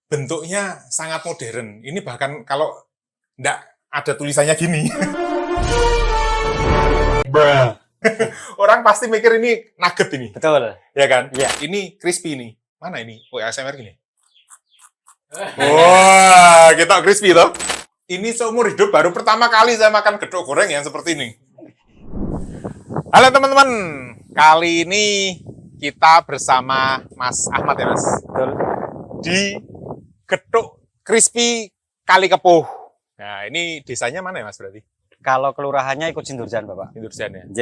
bentuknya sangat modern. Ini bahkan kalau nggak ada tulisannya gini. Orang pasti mikir ini nugget ini. Betul. Ya kan? Iya. Ini crispy ini. Mana ini? Oh, ASMR gini. Wah, kita crispy toh. Ini seumur hidup baru pertama kali saya makan gedok goreng yang seperti ini. Halo teman-teman, kali ini kita bersama Mas Ahmad ya Mas. Betul. Di Gedok Crispy Kali Kepuh. Nah ini desanya mana ya Mas berarti? Kalau kelurahannya ikut Sindurjan, Bapak. Sindurjan ya? J.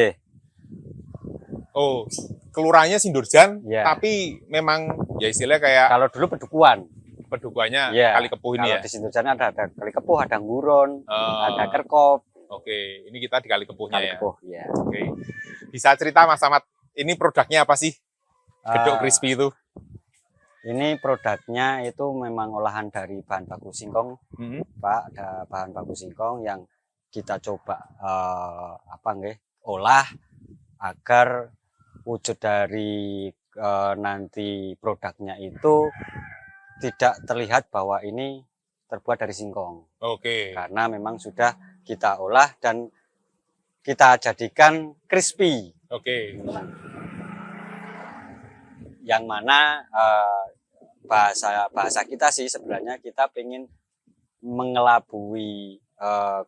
Oh, kelurahannya Sindurjan, Ya. tapi memang ya istilahnya kayak Kalau dulu Pedukuhan. pedukuhannya Ya. Kali Kepuh ini Kalau ya? di Sindurjan ada Kali Kepuh, ada Ngurun, Oh, ada Kerkop, Oke, ini kita di Kali Kepuhnya Kali ya? Kepuh. Ya. Oke. Bisa cerita Mas Ahmad, ini produknya apa sih? Gedok Ah, Crispy itu? Ini produknya itu memang olahan dari bahan baku singkong, Hmm. Pak. Ada bahan baku singkong yang kita coba olah agar wujud dari nanti produknya itu tidak terlihat bahwa ini terbuat dari singkong, Oke. karena memang sudah kita olah dan kita jadikan crispy, Oke. yang mana bahasa kita sih sebenarnya kita pengen mengelabui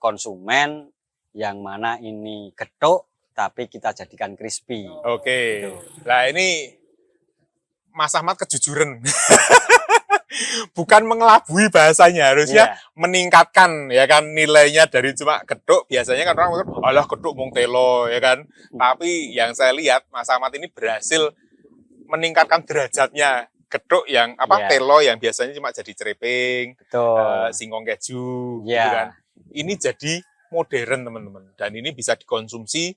konsumen, yang mana ini gedok tapi kita jadikan crispy. Oke. Gitu. Nah ini Mas Ahmad kejujuran. Bukan mengelabui bahasanya, harusnya Iya. meningkatkan ya kan nilainya dari cuma gedok. Biasanya kan orang mikir, alah gedok mung telo ya kan. Tapi yang saya lihat Mas Ahmad ini berhasil meningkatkan derajatnya gedok yang Iya. telo yang biasanya cuma jadi cereping, Betul. singkong keju Iya. gitu kan. Ini jadi modern teman-teman dan ini bisa dikonsumsi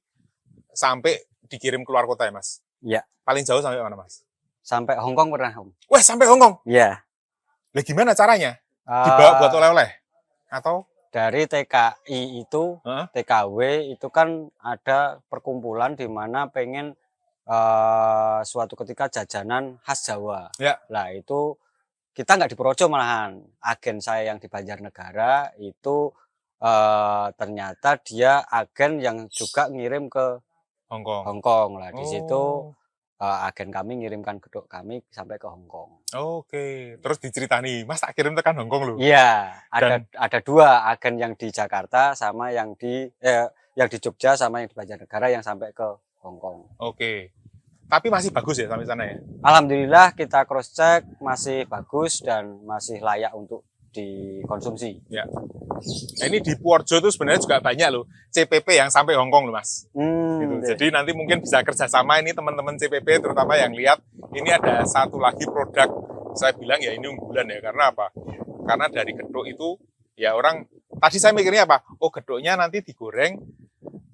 sampai dikirim keluar kota ya Mas. Iya. Paling jauh sampai mana Mas? Sampai Hongkong pernah, Om. Wah, sampai Hongkong. Iya. Lah gimana caranya? Dibawa buat oleh-oleh? Atau? Dari TKI itu, Heeh. TKW itu kan ada perkumpulan di mana pengen suatu ketika jajanan khas Jawa. Ya. Lah itu kita nggak di Projo malahan. Agen saya yang di Banjarnegara itu ternyata dia agen yang juga ngirim ke Hongkong. Hongkong. Lah di situ Oh. agen kami ngirimkan gedok kami sampai ke Hongkong. Oke. Terus diceritani, Mas tak kirim tekan Hongkong loh. Iya, ada dua agen, yang di Jakarta sama yang di Jogja sama yang di Banjarnegara yang sampai ke Hongkong. Oke. Tapi masih bagus ya sampai sana ya? Alhamdulillah kita cross check masih bagus dan masih layak untuk dikonsumsi. Ya. Nah, ini di Purworejo itu sebenarnya juga banyak loh CPP yang sampai Hongkong loh Mas. Gitu. Oke. Jadi nanti mungkin bisa kerjasama ini teman-teman CPP terutama yang lihat ini ada satu lagi produk saya bilang ya ini unggulan ya karena apa? Karena dari gedok itu ya orang tadi saya mikirnya apa? Oh gedoknya nanti digoreng,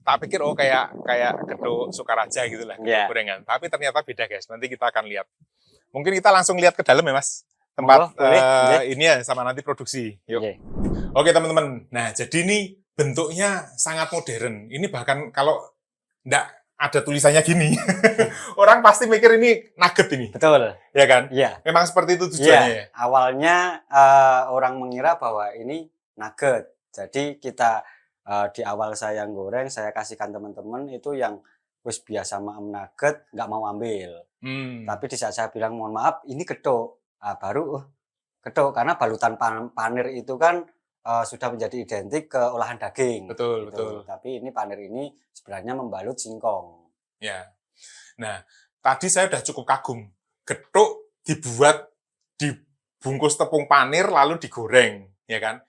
tak pikir oh kayak gedok Sukaraja gitu lah gedok Yeah. gorengan. Tapi ternyata beda guys. Nanti kita akan lihat. Mungkin kita langsung lihat ke dalam ya Mas. Tempat Monggo, boleh. ini ya sama nanti produksi. Yuk. Oke. Oke teman-teman, nah jadi ini bentuknya sangat modern. Ini bahkan kalau nggak ada tulisannya gini, orang pasti mikir ini nugget ini, Betul. ya kan? Iya. Memang seperti itu tujuannya ya? Iya. Awalnya orang mengira bahwa ini nugget. Jadi kita di awal saya goreng, saya kasihkan teman-teman itu yang wis biasa maem nugget nggak mau ambil. Tapi di saat saya bilang mohon maaf ini gedok, baru gedok karena balutan panir itu kan sudah menjadi identik ke olahan daging. Betul, gitu. betul. Tapi ini panir ini sebenarnya membalut singkong. Ya. Nah, tadi saya udah cukup kagum. Gedok dibuat dibungkus tepung panir lalu digoreng, ya kan?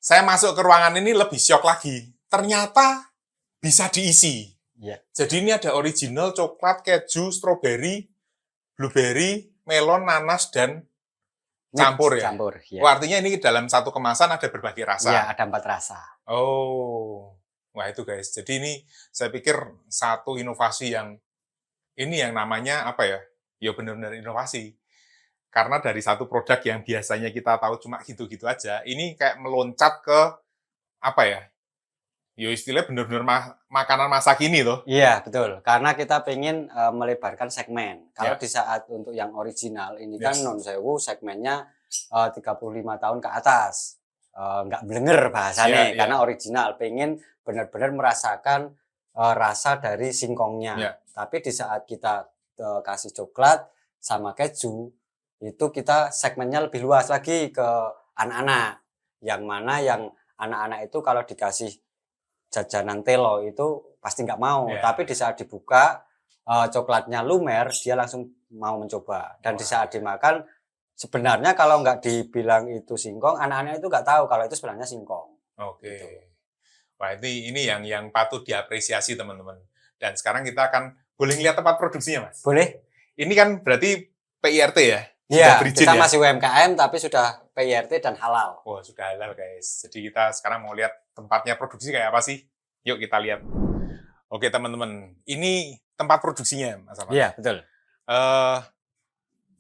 Saya masuk ke ruangan ini lebih syok lagi. Ternyata bisa diisi. Iya. Jadi ini ada original coklat, keju, stroberi, blueberry, melon, nanas, dan campur ya? Campur, ya. Oh, artinya ini dalam satu kemasan ada berbagai rasa? Iya, ada 4 rasa. Oh, wah itu guys. Jadi ini saya pikir satu inovasi yang ini yang namanya apa ya? Ya benar-benar inovasi. Karena dari satu produk yang biasanya kita tahu cuma gitu-gitu aja, ini kayak meloncat ke apa ya? Ya istilahnya benar-benar makanan masa kini tuh. Iya, betul. Karena kita pengen melebarkan segmen. Kalau Ya. di saat untuk yang original ini kan Yes. non sewu segmennya 35 tahun ke atas. Nggak blenger bahasanya, karena original. Pengen benar-benar merasakan rasa dari singkongnya. Tapi di saat kita kasih coklat sama keju, itu kita segmennya lebih luas lagi ke anak-anak. Yang mana yang anak-anak itu kalau dikasih jajanan telo itu pasti nggak mau. Tapi di saat dibuka coklatnya lumer, dia langsung mau mencoba. Dan di saat dimakan, sebenarnya kalau nggak dibilang itu singkong, anak-anak itu nggak tahu kalau itu sebenarnya singkong. Oke. Gitu. Wah, ini yang patut diapresiasi teman-teman. Dan sekarang kita akan boleh lihat tempat produksinya, Mas? Boleh. Ini kan berarti PIRT ya? Iya, kita masih UMKM tapi sudah PIRT dan halal. Wah, sudah halal guys. Jadi kita sekarang mau lihat tempatnya produksi kayak apa sih? Yuk kita lihat. Oke teman-teman, ini tempat produksinya, Mas Ahmad. Iya, betul.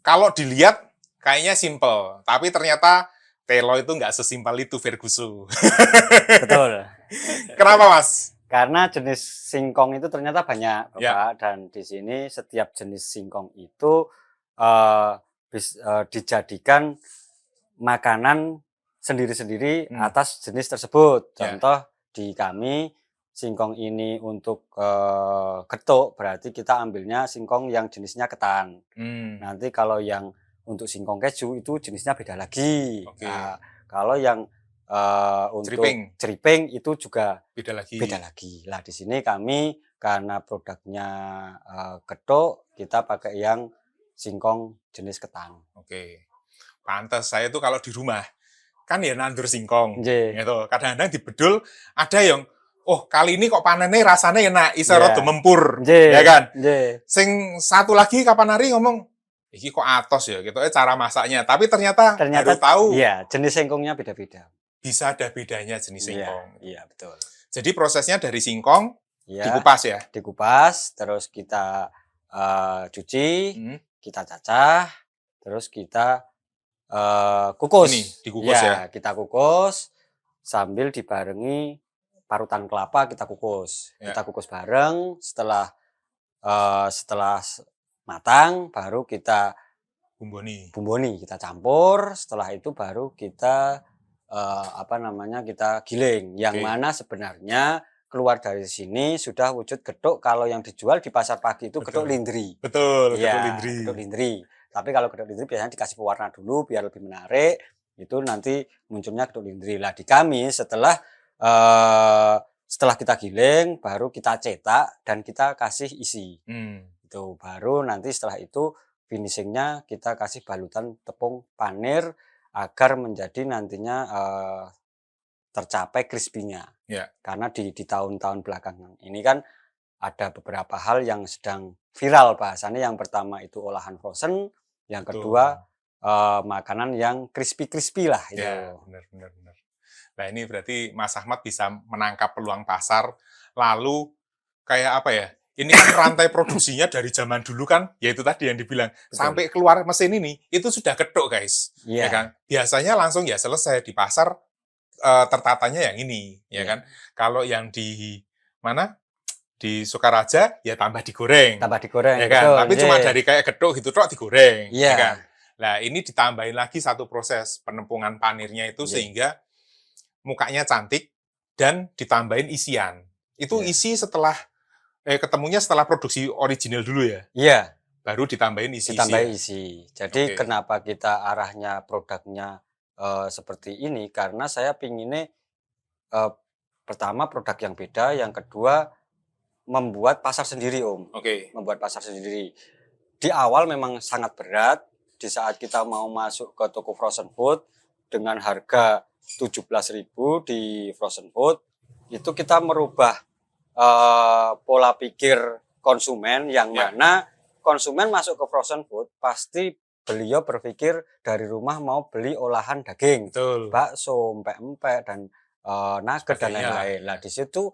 Kalau dilihat kayaknya simple, tapi ternyata telo itu nggak sesimpel itu, Ferguson. Betul. Kenapa, Mas? Karena jenis singkong itu ternyata banyak, Bapak. Dan di sini setiap jenis singkong itu dijadikan makanan sendiri-sendiri atas jenis tersebut. Contoh di kami, singkong ini untuk getuk, berarti kita ambilnya singkong yang jenisnya ketan. Nanti kalau yang untuk singkong keju itu jenisnya beda lagi. Nah, kalau yang untuk ceriping itu juga beda lagi. Lah di sini kami karena produknya getuk, kita pakai yang singkong jenis ketan. Oke. Pantes saya tuh kalau di rumah kan ya nandur singkong. Gitu. Kadang-kadang di bedul ada yang kali ini kok panennya rasanya enak, iso rada mempur. Ya kan? Sing satu lagi kapan hari ngomong, iki kok atos ya gitu cara masaknya. Tapi ternyata baru tahu. Iya, jenis singkongnya beda-beda. Bisa ada bedanya jenis singkong. Iya, betul. Jadi prosesnya dari singkong dikupas ya? Dikupas, terus kita cuci, kita cacah, terus kita kukus. Ini dikukus ya? Kita kukus sambil dibarengi parutan kelapa kita kukus. Kita kukus bareng, setelah matang baru kita bumboni, kita campur. Setelah itu baru kita kita giling. Yang mana sebenarnya keluar dari sini sudah wujud getuk. Kalau yang dijual di pasar pagi itu getuk lindri. Betul, getuk lindri. Tapi kalau getuk lindri biasanya dikasih pewarna dulu biar lebih menarik. Itu nanti munculnya getuk lindri. Lah di kami setelah kita giling, baru kita cetak dan kita kasih isi. Itu baru nanti setelah itu finishingnya kita kasih balutan tepung panir agar menjadi nantinya tercapai crispy-nya. Karena di tahun-tahun belakangan ini kan ada beberapa hal yang sedang viral bahasanya. Yang pertama itu olahan frozen, yang kedua makanan yang crispy lah itu. Ya, benar. Nah ini berarti Mas Ahmad bisa menangkap peluang pasar. Lalu kayak apa ya? Ini kan rantai produksinya dari zaman dulu kan, yaitu tadi yang dibilang sampai keluar mesin ini itu sudah getuk guys. Ya kan? Biasanya langsung ya selesai di pasar tertatanya yang ini, ya kan? Kalau yang di mana? Di Sukaraja ya tambah digoreng. Ya kan? Tapi cuma dari kayak getuk gitu tok digoreng, ya kan? Nah, ini ditambahin lagi satu proses penempungan panirnya itu sehingga mukanya cantik dan ditambahin isian. Itu isi setelah ketemunya setelah produksi original dulu ya? Iya. Baru ditambahin isi. Jadi kenapa kita arahnya produknya seperti ini? Karena saya pinginnya pertama produk yang beda, yang kedua membuat pasar sendiri Om. Membuat pasar sendiri. Di awal memang sangat berat. Di saat kita mau masuk ke toko frozen food dengan harga 17.000 di frozen food, itu kita merubah pola pikir konsumen yang mana konsumen masuk ke frozen food pasti beliau berpikir dari rumah mau beli olahan daging, bakso, empek-empek dan nugget dan lain-lain. Nah di situ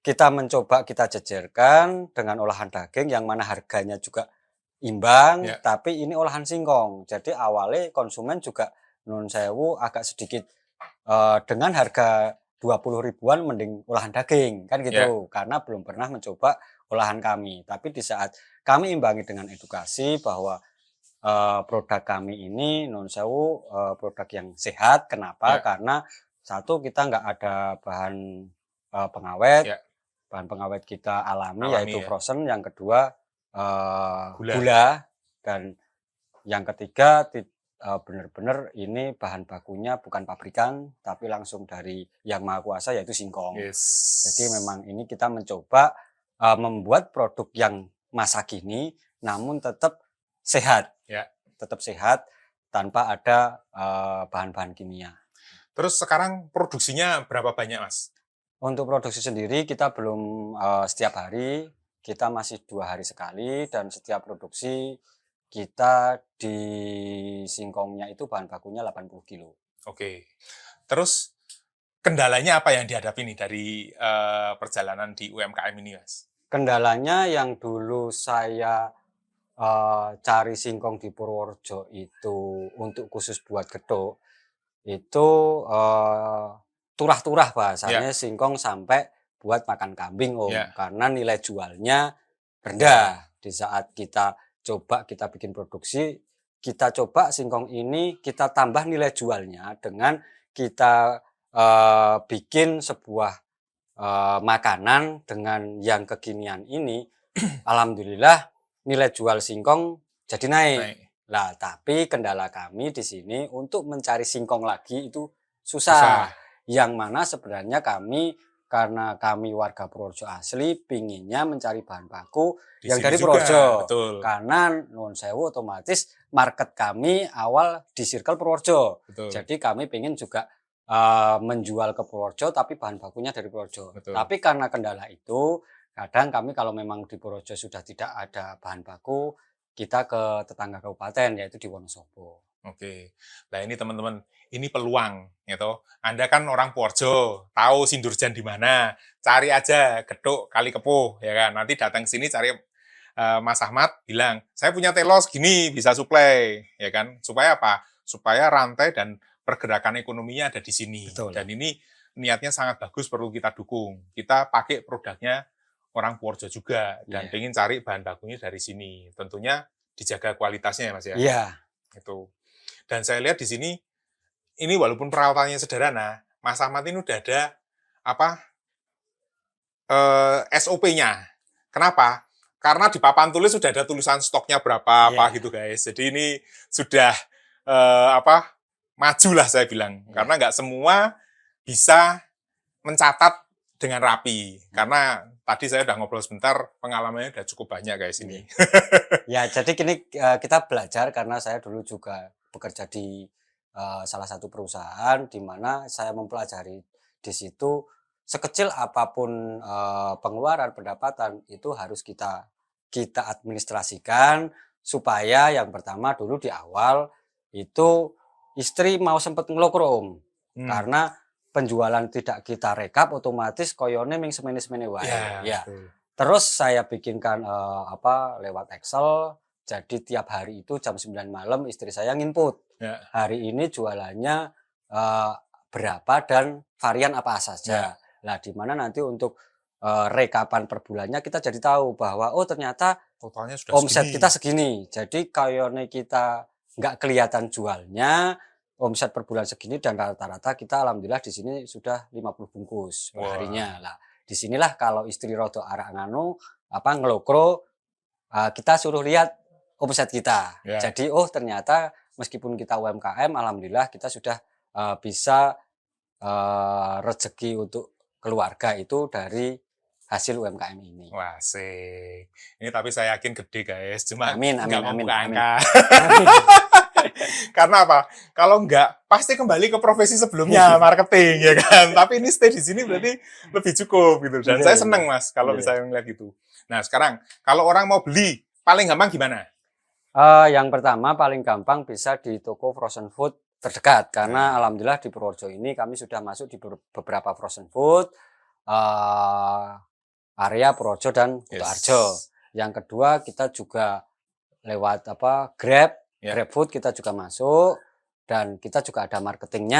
kita mencoba kita jejerkan dengan olahan daging yang mana harganya juga imbang, tapi ini olahan singkong. Jadi awalnya konsumen juga nun sewu agak sedikit dengan harga 20 ribuan mending olahan daging kan gitu, karena belum pernah mencoba olahan kami. Tapi di saat kami imbangi dengan edukasi bahwa produk kami ini nuwun sewu produk yang sehat. Kenapa? Ya. Karena satu kita nggak ada bahan pengawet, Ya. bahan pengawet kita alami Alami, yaitu ya. frozen. Yang kedua Gula. gula, dan yang ketiga benar-benar ini bahan bakunya bukan pabrikan tapi langsung dari Yang Maha Kuasa yaitu singkong. Yes. Jadi memang ini kita mencoba membuat produk yang masa kini namun tetap sehat. Ya. Tetap sehat tanpa ada bahan-bahan kimia. Terus sekarang produksinya berapa banyak, Mas? Untuk produksi sendiri kita belum setiap hari, kita masih 2 hari sekali, dan setiap produksi kita di singkongnya itu bahan bakunya 80 kilo. Oke. Terus kendalanya apa yang dihadapi nih dari perjalanan di UMKM ini, Mas? Kendalanya yang dulu saya cari singkong di Purworejo itu untuk khusus buat gedok, itu turah-turah bahasanya singkong sampai buat makan kambing, Om. Ya. Karena nilai jualnya rendah. Di saat kita coba kita bikin produksi, kita coba singkong ini kita tambah nilai jualnya dengan kita bikin sebuah makanan dengan yang kekinian ini. Alhamdulillah nilai jual singkong jadi naik. Lah, tapi kendala kami di sini untuk mencari singkong lagi itu susah. Yang mana sebenarnya kami, karena kami warga Purworejo asli, pinginnya mencari bahan baku yang dari Purworejo. Karena nuwun sewu otomatis market kami awal di circle Purworejo. Jadi kami pingin juga menjual ke Purworejo tapi bahan bakunya dari Purworejo. Tapi karena kendala itu, kadang kami kalau memang di Purworejo sudah tidak ada bahan baku, kita ke tetangga kabupaten yaitu di Wonosobo. Oke. Nah ini teman-teman, ini peluang gitu. Anda kan orang Purworejo, tahu Sindurjan di mana, cari aja gedok kali kepuh ya kan. Nanti datang sini cari Mas Ahmad, bilang, "Saya punya telos gini, bisa suplai." Ya kan? Supaya apa? Supaya rantai dan pergerakan ekonominya ada di sini. Betul. Dan ini niatnya sangat bagus, perlu kita dukung. Kita pakai produknya orang Purworejo juga, dan pengen cari bahan bakunya dari sini. Tentunya dijaga kualitasnya ya, Mas ya. Iya. Itu. Dan saya lihat di sini, ini walaupun perawatannya sederhana, Mas Ahmad ini udah ada SOP-nya. Kenapa? Karena di papan tulis sudah ada tulisan stoknya berapa gitu guys. Jadi ini sudah maju lah saya bilang. Karena nggak semua bisa mencatat dengan rapi. Karena tadi saya udah ngobrol sebentar, pengalamannya udah cukup banyak guys ini. Ya, jadi kini kita belajar karena saya dulu juga bekerja di salah satu perusahaan di mana saya mempelajari di situ sekecil apapun pengeluaran pendapatan itu harus kita administrasikan supaya yang pertama dulu di awal itu istri mau sempat ngelokro, Om. Karena penjualan tidak kita rekap otomatis koyone ming semene-semene wae. Ya. Terus saya bikinkan lewat Excel. Jadi tiap hari itu jam 9 malam istri saya nginput. Hari ini jualannya berapa dan varian apa saja. Nah, di mana nanti untuk rekapan per bulannya kita jadi tahu bahwa oh ternyata totalnya sudah omset kita segini. Jadi koyone kita nggak kelihatan jualnya, omset per bulan segini, dan rata-rata kita alhamdulillah di sini sudah 50 bungkus per harinya. Lah, disinilah kalau istri rodo arak nganu ngelokro, kita suruh lihat omset kita. Jadi oh ternyata meskipun kita UMKM, alhamdulillah kita sudah bisa rezeki untuk keluarga itu dari hasil UMKM ini. Wah, sih. Ini tapi saya yakin gede guys, cuma nggak mau buka angka. Karena apa? Kalau enggak, pasti kembali ke profesi sebelumnya, marketing, ya kan? Tapi ini stay di sini berarti lebih cukup, gitu. Dan saya senang, Mas, kalau misalnya ngeliat gitu. Nah, sekarang, kalau orang mau beli, paling gampang gimana? Yang pertama, paling gampang bisa di toko frozen food terdekat. Karena alhamdulillah di Purworejo ini kami sudah masuk di beberapa frozen food, area Purworejo dan Kutoarjo. Yang kedua, kita juga lewat Grab Food kita juga masuk, dan kita juga ada marketing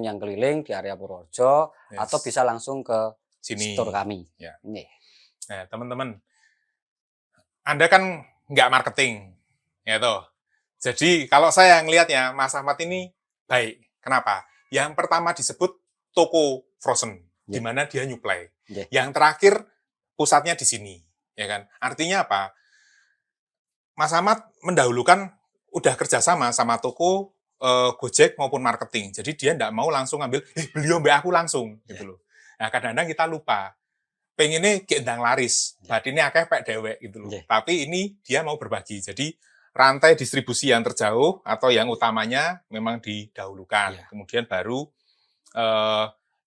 yang keliling di area Purworejo, atau bisa langsung ke sini, store kami. Nah, teman-teman, Anda kan nggak marketing, ya toh. Jadi kalau saya ngelihatnya Mas Ahmad ini baik. Kenapa? Yang pertama disebut toko frozen, di Yeah. mana dia nyuplai. Yeah. Yang terakhir pusatnya di sini, ya kan? Artinya apa? Mas Ahmad mendahulukan udah kerjasama sama toko Gojek maupun marketing. Jadi dia nggak mau langsung ngambil, beliau mbak aku langsung, gitu loh. Nah kadang-kadang kita lupa. Pengennya gendang laris, batinnya akeh pek dewek gitu loh. Yeah. Tapi ini dia mau berbagi. Jadi rantai distribusi yang terjauh atau yang utamanya memang didahulukan. Yeah. Kemudian baru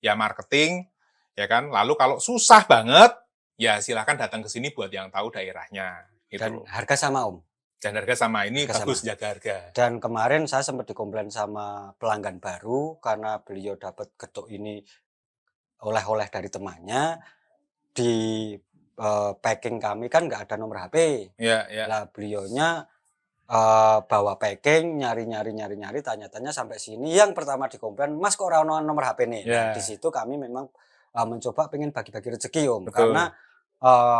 ya marketing, ya kan. Lalu kalau susah banget, ya silakan datang ke sini buat yang tahu daerahnya. Gitu Dan loh. harga sama Om. Dan harga sama, ini Harga bagus sama. jaga harga. Dan kemarin saya sempat dikomplain sama pelanggan baru karena beliau dapat getuk ini oleh-oleh dari temannya. Di packing kami kan nggak ada nomor HP. Ya, ya. Lah beliaunya bawa packing, nyari, tanya-tanya sampai sini. Yang pertama dikomplain, Mas kok ora ono nomor HP nih. Nah, Ya. di situ kami memang mencoba pengen bagi-bagi rezeki Om. Betul. Karena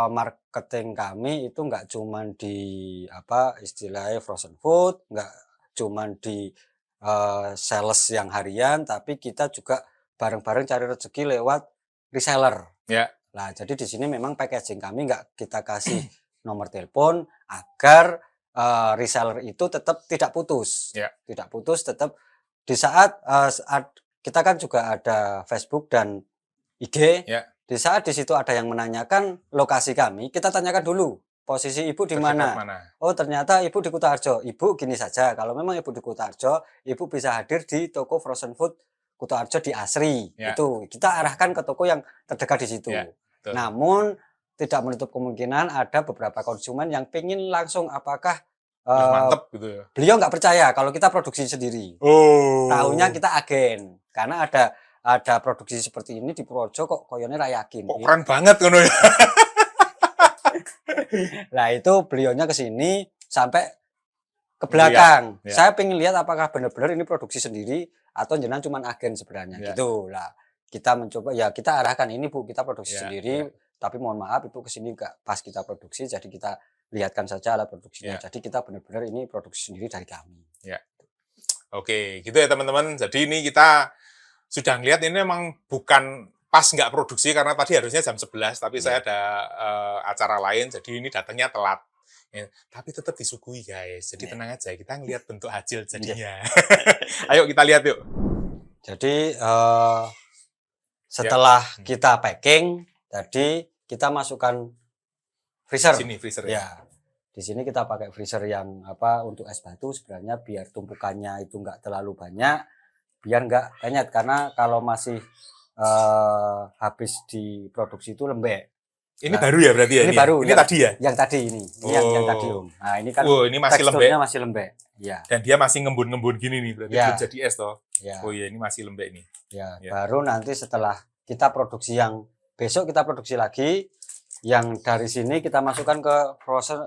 marketing kami itu nggak cuman di apa istilahnya frozen food, nggak cuman di sales yang harian, tapi kita juga bareng-bareng cari rezeki lewat reseller. Ya. Nah, jadi di sini memang packaging kami nggak kita kasih nomor telepon agar reseller itu tetap tidak putus. Ya. Tidak putus, tetap di saat kita kan juga ada Facebook dan IG. Ya. Di saat di situ ada yang menanyakan lokasi kami, kita tanyakan dulu posisi ibu di mana. Oh, ternyata ibu di Kutoarjo. Ibu gini saja, kalau memang ibu di Kutoarjo, ibu bisa hadir di toko frozen food Kutoarjo di Asri. Ya. Itu kita arahkan ke toko yang terdekat di situ. Ya, namun tidak menutup kemungkinan ada beberapa konsumen yang pengen langsung apakah mantep gitu ya. Beliau nggak percaya kalau kita produksi sendiri. Oh. Tahunya kita agen. Karena ada produksi seperti ini di Projo kok koyone ra yakin. Kok keren banget ngono ya. Nah, itu beliaunya ke sini sampai ke belakang. Ya. Saya pengen lihat apakah benar-benar ini produksi sendiri atau jenengan cuma agen sebenarnya. Ya. Gitu. Lah, kita mencoba ya kita arahkan ini Bu, kita produksi Ya, sendiri, ya. tapi mohon maaf Ibu ke sini enggak pas kita produksi, jadi kita lihatkan saja alat produksinya. Ya. Jadi kita benar-benar ini produksi sendiri dari kami. Ya. Oke, gitu ya teman-teman. Jadi ini kita sudah ngeliat ini memang bukan pas nggak produksi karena tadi harusnya jam 11, tapi saya ada acara lain, jadi ini datangnya telat. Ya, tapi tetap disuguhi guys, jadi tenang aja, kita ngeliat bentuk hasil jadinya. Ayo kita lihat yuk. Jadi setelah kita packing, tadi kita masukkan freezer. Sini freezer ya. Di sini kita pakai freezer yang untuk es batu sebenarnya biar tumpukannya itu nggak terlalu banyak, biar nggak penyet, karena kalau masih habis diproduksi itu lembek. Ini baru ya berarti ya? Ini baru. Ini tadi ya? Yang tadi ini. Yang tadi Om. Nah ini kan ini masih teksturnya masih lembek. Ya. Dan dia masih ngembun-ngembun gini nih, berarti belum jadi es toh? Ya. Oh iya, ini masih lembek nih. Ya, baru nanti setelah kita produksi yang besok kita produksi lagi, yang dari sini kita masukkan ke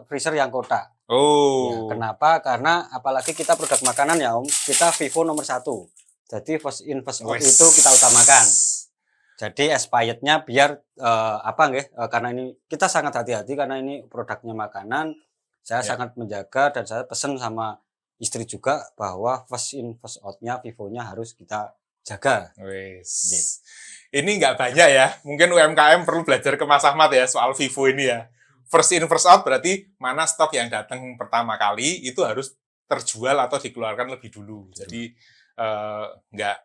freezer yang kotak. Oh. Ya, kenapa? Karena apalagi kita produk makanan ya Om, kita Vivo nomor 1. Jadi first in first out itu kita utamakan. Jadi expirednya biar karena ini kita sangat hati-hati karena ini produknya makanan. Saya sangat menjaga dan saya pesan sama istri juga bahwa first in first out-nya Vivo-nya harus kita jaga. Wes. Ini nggak banyak ya. Mungkin UMKM perlu belajar ke Mas Ahmad ya soal Vivo ini ya. First in first out berarti mana stok yang datang pertama kali itu harus terjual atau dikeluarkan lebih dulu. Jadi nggak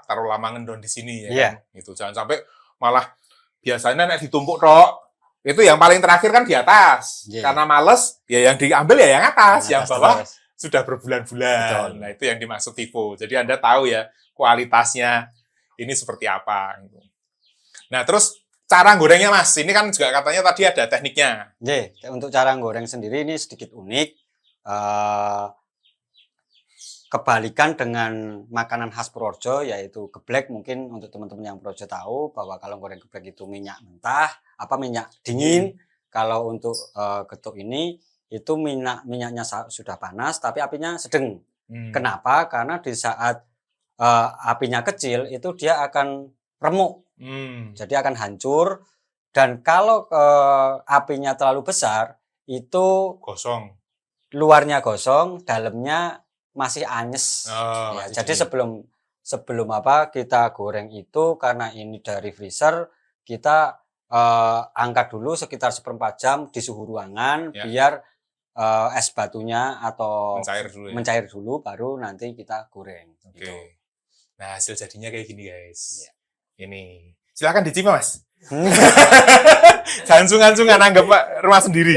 taruh lama ngendon di sini ya kan? Gitu. Jangan sampai malah biasanya nek ditumpuk tok itu yang paling terakhir kan di atas. Karena males ya yang diambil ya yang atas, yang bawah sudah berbulan-bulan. Nah, itu yang dimaksud Vivo. Jadi Anda tahu ya kualitasnya ini seperti apa gitu. Nah, terus cara gorengnya Mas, ini kan juga katanya tadi ada tekniknya. Untuk cara goreng sendiri ini sedikit unik. Kebalikan dengan makanan khas Projo yaitu geblek. Mungkin untuk teman-teman yang Projo tahu bahwa kalau goreng geblek itu minyak mentah, minyak dingin. Kalau untuk getuk ini itu minyaknya sudah panas tapi apinya sedang. Kenapa? Karena di saat apinya kecil itu dia akan remuk. Jadi akan hancur, dan kalau apinya terlalu besar itu gosong. luarnya gosong, dalamnya masih anyes. Oh, Ya, masih jadi dingin. sebelum kita goreng itu karena ini dari freezer, kita angkat dulu sekitar 1/4 jam di suhu ruangan Ya, biar es batunya atau mencair dulu ya. mencair dulu baru nanti kita goreng Oke. gitu. Nah, hasil jadinya kayak gini, guys. Ya. Ini. Silakan dicima, Mas. Jangan sungkan-sungkan anggap rumah sendiri.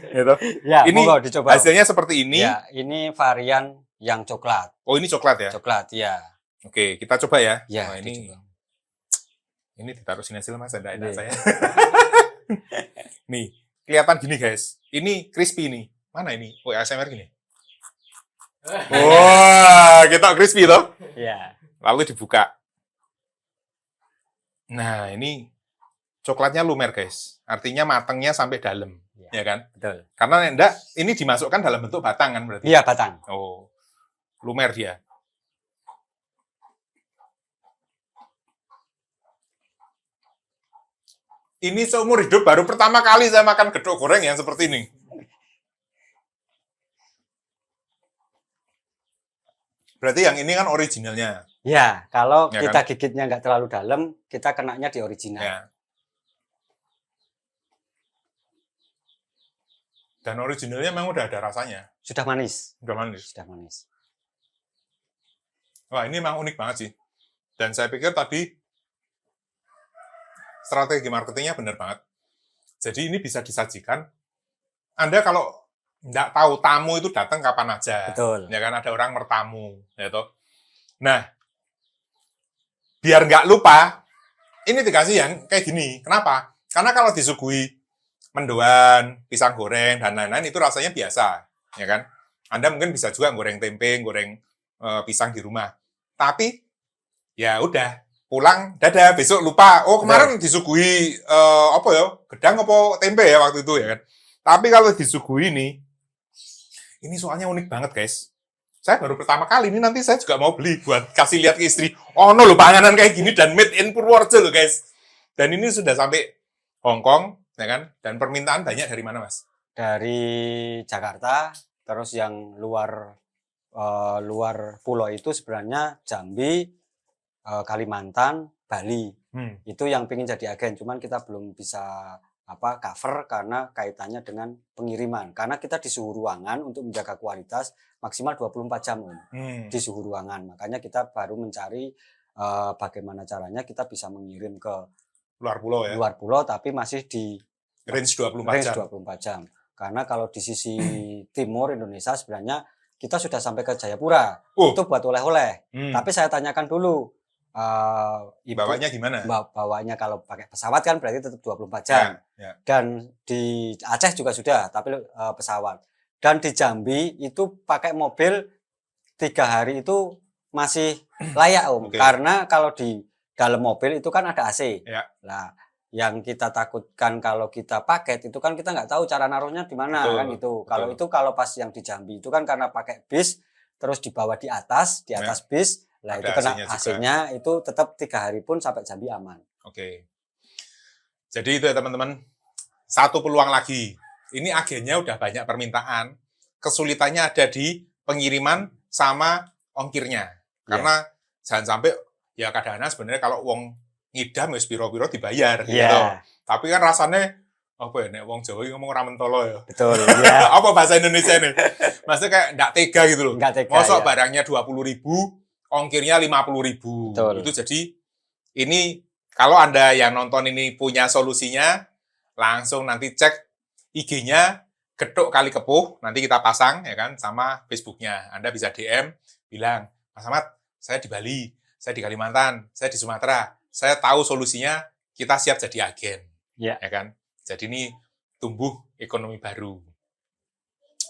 Gitu. Ya, Ini monggo dicoba. hasilnya seperti ini. Ya, ini varian yang coklat. Oh, ini coklat ya? Coklat, ya. Oke, kita coba ya. Ya, Wah, dicoba. ini ditaruh sini hasil, Mas, ada enak Iya. saya. Nih, kelihatan gini, guys. Ini crispy nih. Mana ini? Oh, ASMR gini. Wah, kita crispy toh. Ya. Lalu dibuka. Nah, ini coklatnya lumer, guys. Artinya matangnya sampai dalam, ya kan? Betul. Karena enggak, ini dimasukkan dalam bentuk batang kan berarti? Iya, batang. Oh, lumer dia. Ini seumur hidup baru pertama kali saya makan gedok goreng yang seperti ini. Berarti yang ini kan originalnya. Ya, kalau Ya kita kan? gigitnya nggak terlalu dalam, kita kenanya di original. Ya. Dan originalnya memang udah ada rasanya. Sudah manis. Udah manis. Sudah manis. Wah, ini memang unik banget sih. Dan saya pikir tadi strategi marketingnya benar banget. Jadi ini bisa disajikan. Anda kalau nggak tahu tamu itu datang kapan aja. Betul. Ya kan, ada orang bertamu. Ya toh. Nah, biar nggak lupa, ini dikasih yang kayak gini. Kenapa? Karena kalau disuguhi mendoan, pisang goreng, dan lain-lain, itu rasanya biasa. Ya kan? Anda mungkin bisa juga goreng tempe, goreng pisang di rumah. Tapi, ya udah, pulang, dadah, besok lupa. Oh, kemarin disuguhi, apa ya, gedang apa tempe ya waktu itu ya kan. Tapi kalau disuguhi ini soalnya unik banget, guys. Saya baru pertama kali, ini nanti saya juga mau beli buat kasih lihat ke istri. Oh, no, lo panganan kayak gini dan made in Purworejo loh, guys. Dan ini sudah sampai Hong Kong, ya kan? Dan permintaan banyak dari mana, Mas? Dari Jakarta, terus yang luar pulau itu sebenarnya Jambi, Kalimantan, Bali. Itu yang pengen jadi agen, cuman kita belum bisa cover karena kaitannya dengan pengiriman. Karena kita di suhu ruangan untuk menjaga kualitas maksimal 24 jam di suhu ruangan. Makanya kita baru mencari bagaimana caranya kita bisa mengirim ke luar pulau ya. Luar pulau tapi masih di range 24 jam. Karena kalau di sisi timur Indonesia sebenarnya kita sudah sampai ke Jayapura. Itu buat oleh-oleh. Tapi saya tanyakan dulu Ibu, bawanya gimana? Bawanya kalau pakai pesawat kan berarti tetap 24 jam. Ya. Dan di Aceh juga sudah, tapi pesawat. Dan di Jambi itu pakai mobil 3 hari itu masih layak Om. Karena kalau di dalam mobil itu kan ada AC. Ya. Nah, yang kita takutkan kalau kita paket itu kan kita nggak tahu cara naruhnya di mana kan itu. Kalau pas yang di Jambi itu kan karena pakai bis terus dibawa di atas bis. Nah, itu kena AC-nya itu tetap 3 hari pun sampai Jambi aman. Oke. Jadi itu ya teman-teman, satu peluang lagi. Ini agennya udah banyak permintaan. Kesulitannya ada di pengiriman sama ongkirnya. Karena jangan sampai, ya kadang-kadang sebenarnya kalau uang ngidam wis piro-piro dibayar. Gitu. Tapi kan rasanya, apa ya, nek wong Jawa ngomong ora mentolo ya. Betul, ya. Apa bahasa Indonesia nih? Maksudnya kayak nggak tega gitu loh. Nggak tega, Mosok barangnya 20.000, ongkirnya 50.000. Betul. Itu jadi ini kalau Anda yang nonton ini punya solusinya, langsung nanti cek IG-nya Gethuk Kali Kepuh, nanti kita pasang ya kan sama Facebook-nya. Anda bisa DM bilang, "Mas Ahmad, saya di Bali, saya di Kalimantan, saya di Sumatera. Saya tahu solusinya, kita siap jadi agen." Ya kan? Jadi ini tumbuh ekonomi baru.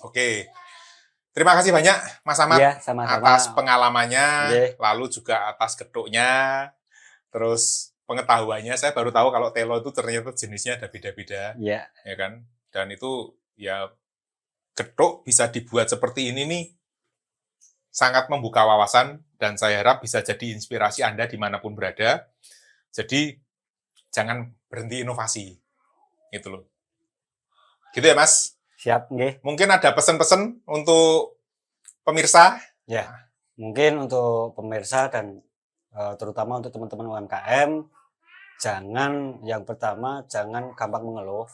Oke. Terima kasih banyak Mas Ahmad atas pengalamannya, lalu juga atas gethuknya, terus pengetahuannya. Saya baru tahu kalau telo itu ternyata jenisnya ada beda-beda, ya kan? Dan itu ya gethuk bisa dibuat seperti ini nih, sangat membuka wawasan dan saya harap bisa jadi inspirasi Anda dimanapun berada. Jadi jangan berhenti inovasi, gitu loh. Gitu ya Mas. Siap, nggih. Mungkin ada pesan-pesan untuk pemirsa? Ya, mungkin untuk pemirsa dan terutama untuk teman-teman UMKM, yang pertama jangan gampang mengeluh.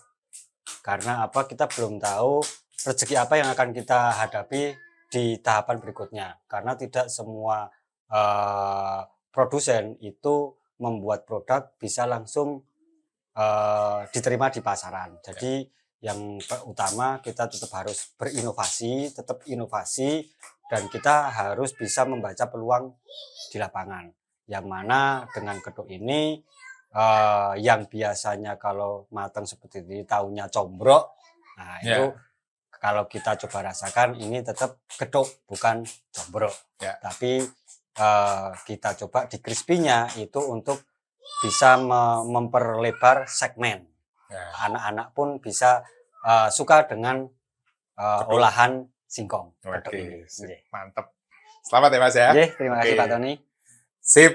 Karena apa? Kita belum tahu rezeki apa yang akan kita hadapi di tahapan berikutnya. Karena tidak semua produsen itu membuat produk bisa langsung diterima di pasaran. Jadi yang utama kita tetap harus berinovasi, tetap inovasi, dan kita harus bisa membaca peluang di lapangan. Yang mana dengan gedung ini yang biasanya kalau matang seperti ini tahunya combrok, nah itu kalau kita coba rasakan ini tetap gedung bukan combrok, tapi kita coba di crispy-nya itu untuk bisa memperlebar segmen. Anak-anak pun bisa suka dengan olahan singkong. Oke, mantap. Selamat ya Mas ya. Terima kasih Pak Tony. Sip.